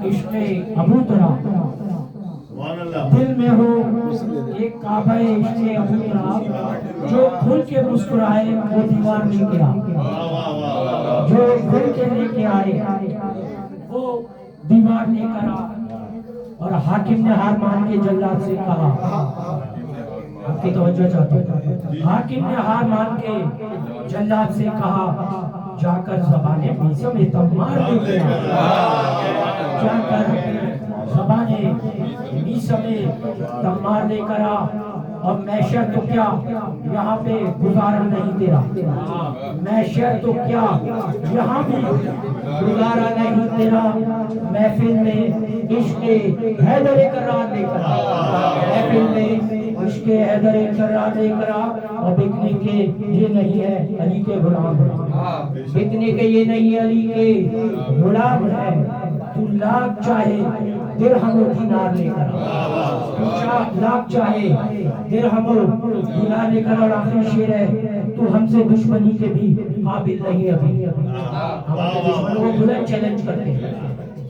इश्क़े अबू तुराब, दिल में हो एक काबा इश्क़े अबू तुराब, जो खुल के मुस्कुराए वो दीवार लेके आ, जो खुल के लेके आए वो दीवार लेकर आ। और हाकिम ने हार मान के जल्लाद से कहा, आपकी तवज्जो चाहता हूं, हाकिम ने हार मान के जल्लाद से कहा, जाकर ज़बाने मीज़ा में तमार लेके आ, जाकर ज़बाने मीज़ा में तमार लेकर आ। अब मैशर तो क्या यहाँ पे गुजारा नहीं तेरा, मैशर तो क्या यहाँ भी गुजारा नहीं तेरा। महफिल में इश्क़े हैदर करार लेकर आ, महफिल में इश्क़े हैदर करार लेकर आ। और बिकने के ये नहीं है अली के गुलाम, बिकने के ये नहीं अली के गुलाम है। तू लाख चाहे दिरहम दीनार लेकर आ, लाख चाहे दिरहम दीनार लेकर। और आखिरी शेर है, तू हमसे दुश्मनी के भी काबिल नहीं अभी। हम अपने दुश्मनों को बुलंद चैलेंज करते हैं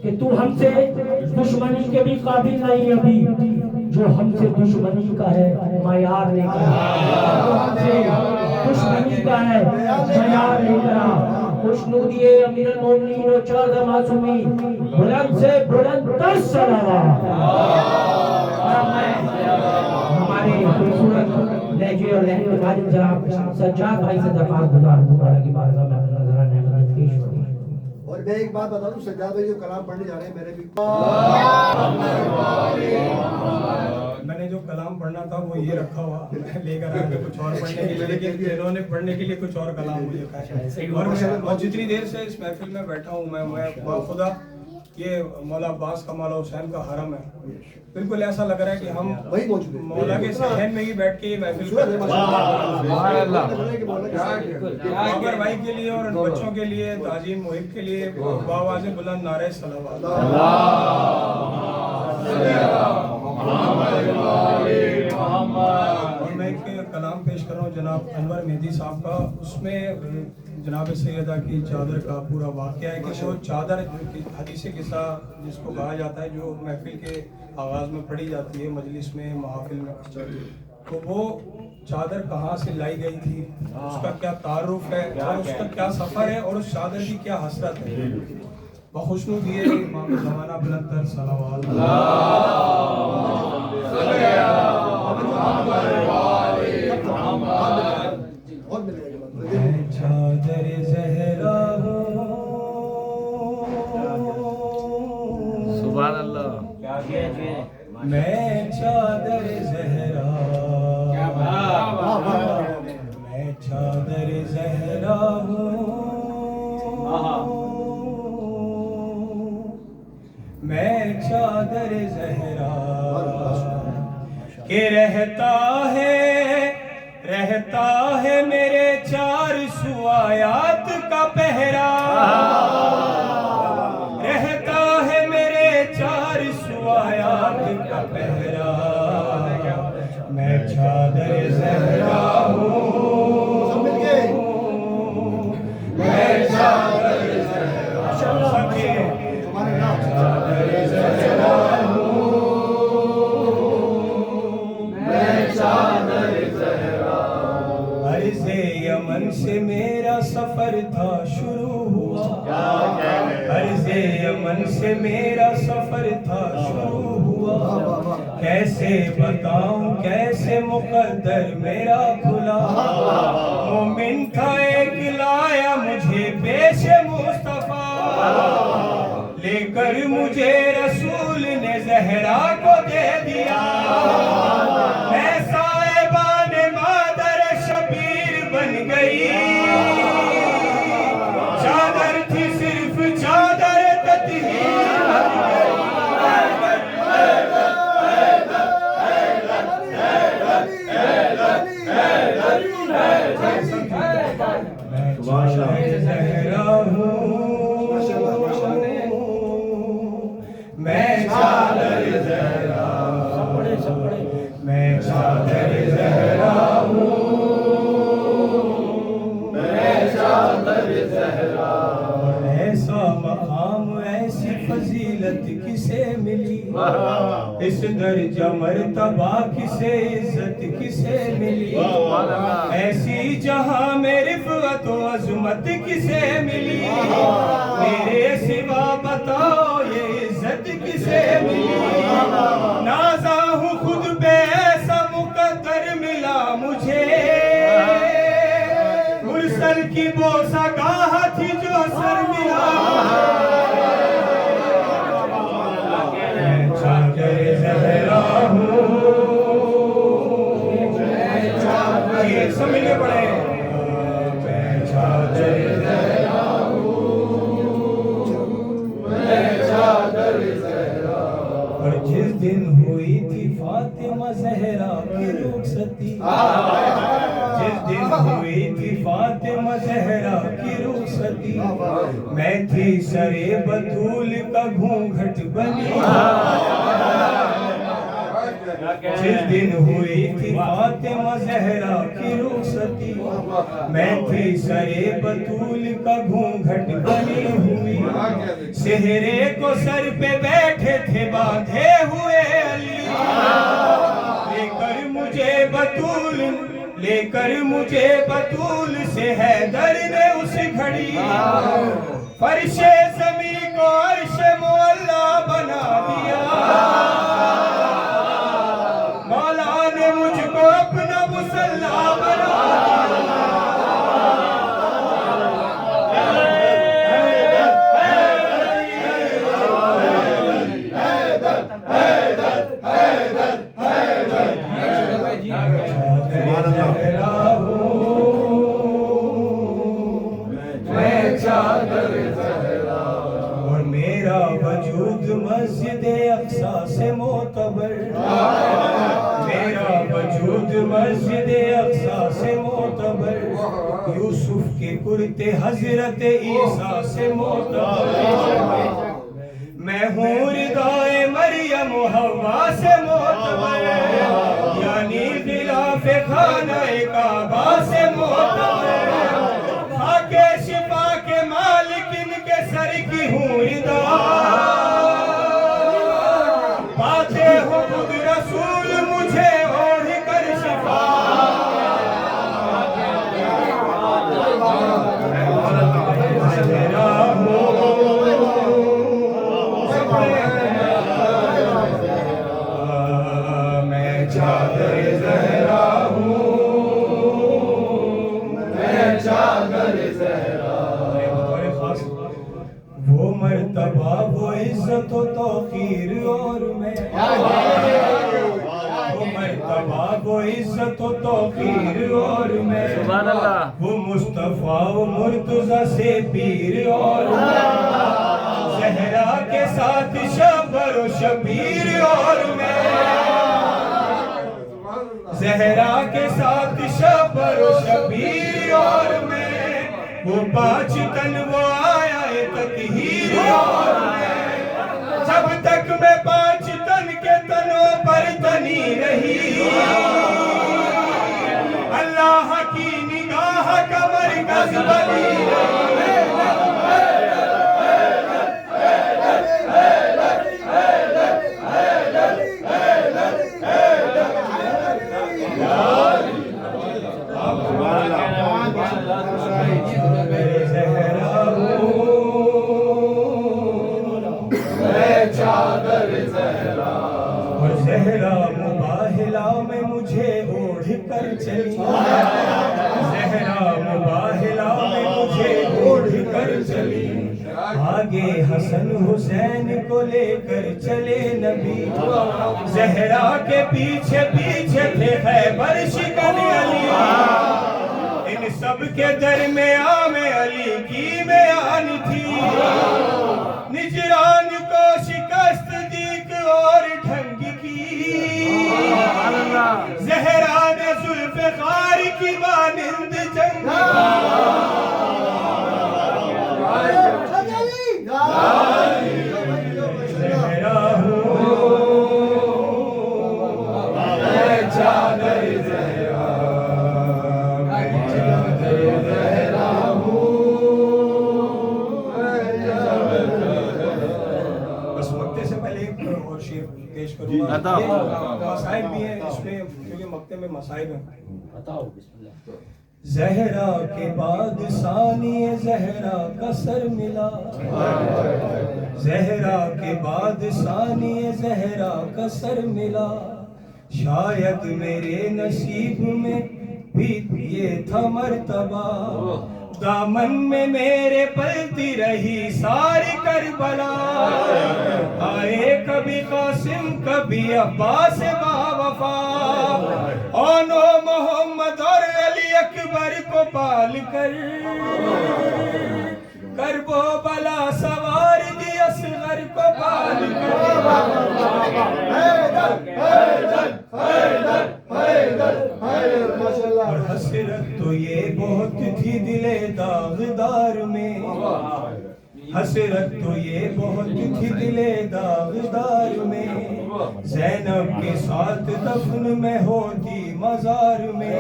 कि तू हमसे दुश्मनी के भी काबिल नहीं अभी, जो हमसे दुश्मनी का है मयार लेकर आ, जो हमसे दुश्मनी का है मयार लेकर आ। खुशनुदिए अमीरुल मोमिनीन और चार मासूमी, बुलंद से बुलंद तर सलावत। हमारे खूबसूरत लहजे और लहजे के बाद जनाब सज्जाद भाई से दरख्वास्त गुजार हूं ताला की बारगाह में अपना नजराना नेमत पेश करूं। और मैं एक बात बता दूं, सज्जाद भाई जो कलाम पढ़ने जा रहे हैं, मेरे भी मैंने जो कलाम पढ़ना था वो ये रखा हुआ, मैं लेकर आया कुछ और पढ़ने के लिए, लेकिन इन्होंने पढ़ने के लिए कुछ और कलाम मुझे कहा। और जितनी देर से इस महफिल में बैठा हूँ मैं खुदा, ये मौला अब्बास का मौला हुसैन का हरम है, बिल्कुल ऐसा लग रहा है कि हम वही मौजूद हैं, मौला के सहन में ही बैठ के ये महफिल बाबर भाई के लिए और बच्चों के लिए, ताजीम मुहिब के लिए बावाज़े बुलंद नारे सलावत। और मैं एक कलाम पेश कर रहा हूँ जनाब अनवर मेहदी साहब का। उसमें जनाब सैयदा की चादर का पूरा वाक़या है कि वो चादर हदीस किस्सा जिसको कहा जाता है, जो महफिल के आगाज़ में पढ़ी जाती है, मजलिस में, महफिल में, तो वो चादर कहाँ से लाई गई थी, उसका क्या तारुफ है और उसका क्या सफ़र है और उस चादर की क्या हसरत है। बखुशनु दिए इमाम ज़माना बुलंद सलावत। चादर ज़हरा सुभान अल्लाह, मैं चादर ज़हरा, मैं चादर ज़हरा हूँ, मैं चादर ज़हरा के रहता है मेरे चार सुआयात का पहरा, रहता है मेरे चार सुआयात का पहरा। मैं चादर ज़हरा हूँ, मैं चादर ज़हरा, चादर ज़हरा हूँ, मैं चादर ज़हरा। अर्ज़े यमन से मेरा सफर था शुरू हुआ, अर्ज़े यमन से मेरा सफर था शुरू हुआ। कैसे बताऊं कैसे मुकद्दर मेरा खुला, मोमिन था एक लाया मुझे पेश मुस्तफा, लेकर मुझे रसूल ने ज़हरा को दे दिया। मैं साहिबाने मादर शबीर बन गई, चादर थी सिर्फ चादर तत्हीर बन गई। मैं ज़हरा हूँ, मैं चादर ज़हरा, मैं चादर ज़हरा हूँ, मैं चादर ज़हरा। ऐसा मकाम ऐसी फजीलत फजीलत किसे मिली, इस दर्जा मर्तबा किसे इज्जत किसे मिली, ऐसी जहां में रिफ़अत व अज़मत किसे मिली, मेरे सिवा बताओ ये इज्जत किसे मिली। नाज़ा हूँ खुद पे ऐसा मुक़द्दर मिला मुझे, मुरसल की बोसा गाह थी जो सर मिला। मैं चादर ज़हरा हूँ, ये सब मिलके पढ़े। मैं चादर ज़हरा और जिस दिन हुई थी फातिमा ज़हरा की रुखसती, जिस दिन हुई थी फातिमा ज़हरा की रुखसती, मैं थी सरे बतूल का घूंघट बनी। जिस दिन हुई थी फातिमा ज़हरा की रुखसती, मैं थी सरे बतूल का घूंघट बनी हुई। सेहरे को सर पे बैठे थे बांधे हुए अली, लेकर मुझे बतूल से हैदर ने उस घड़ी, फर्शे ज़मीं को अर्श मुअल्ला बना दिया। मौला ने मुझको अपना मुसल्ला बना और मेरा वजूद मस्जिद अक्सा से मोतबर, मेरा वजूद मस्जिद अक्सा से मोतबर, यूसुफ के कुर्ते हजरत ईसा से मोतबर, मैं हूँ रिदाए मरियम हवा से मोतबर, यानी गिलाफे खानाए काबा से मोतबर, खाके शिफा के मालिक इनके सर की हूँ रिदा, पाते हो खुद रसूल मुझे ओढ़ कर शिफा। मैं चादर ज़हरा हूँ, मैं चादर ज़हरा। वो मर्तबा वो इज्जत व तौक़ीर और मैं, वो मर्तबा वो इज्जत व तौक़ीर और मैं, वो मुस्तफ़ा वो मुर्तज़ा से पीर और मैं, ज़हरा के साथ शबर व शबीर और मैं, ज़हरा के साथ शबर व शबीर और मैं, वो पाँच तन वो आया तकहीर और मैं, जब तक मैं पाँच तन के तनों पर तनी रही, अल्लाह की निगाह का मरकज़ बनी रही। और ज़हरा मुबाहिला में मुझे ओढ़ कर चली, ज़हरा मुबाहिला में मुझे ओढ़ कर चली, आगे हसन हुसैन को लेकर चले नबी, ज़हरा के पीछे पीछे थे खैबर शिकन अली, इन सब के दरमियान में अली की बयान थी, निजरान को शिकस्त दीक और ढंग की, ज़हरा ने ज़ुल्फ़िकार की मानिंद जंग ज़हरा हूँ, मैं चादर ज़हरा, मैं चादर ज़हरा हूँ, मैं चादर मक्ते से पहले एक और शेर पेश करूंगा। ये मसाइब भी हैं इसमें, क्योंकि मक्ते में मसाइब हैं। ज़हरा के बाद सानिए ज़हरा का सर मिला, ज़हरा के बाद सानिए ज़हरा का सर मिला, शायद मेरे नसीब में भी ये था मर्तबा, दामन में मेरे पलती रही सारी करबला, आए कभी कासिम कभी अब्बास बावफा, ओनो मोहम्मद और अली अकबर को पाल कर करबो बला सवार दी असगर को पाल और हसरत तो ये बहुत थी दिले दागदार में, हसरत तो ये बहुत थी दिले दागदार में, ज़ैनब के साथ दफन में होती मजार में,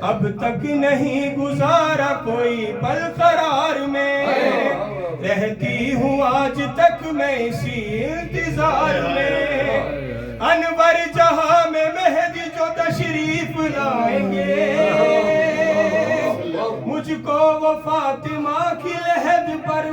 अब तक नहीं गुजारा कोई पल करार में, रहती हूँ आज तक मैं इसी इंतजार में, अनवर जहां में मेहदी जो तशरीफ लाएंगे, मुझको वो फातिमा की लहद पर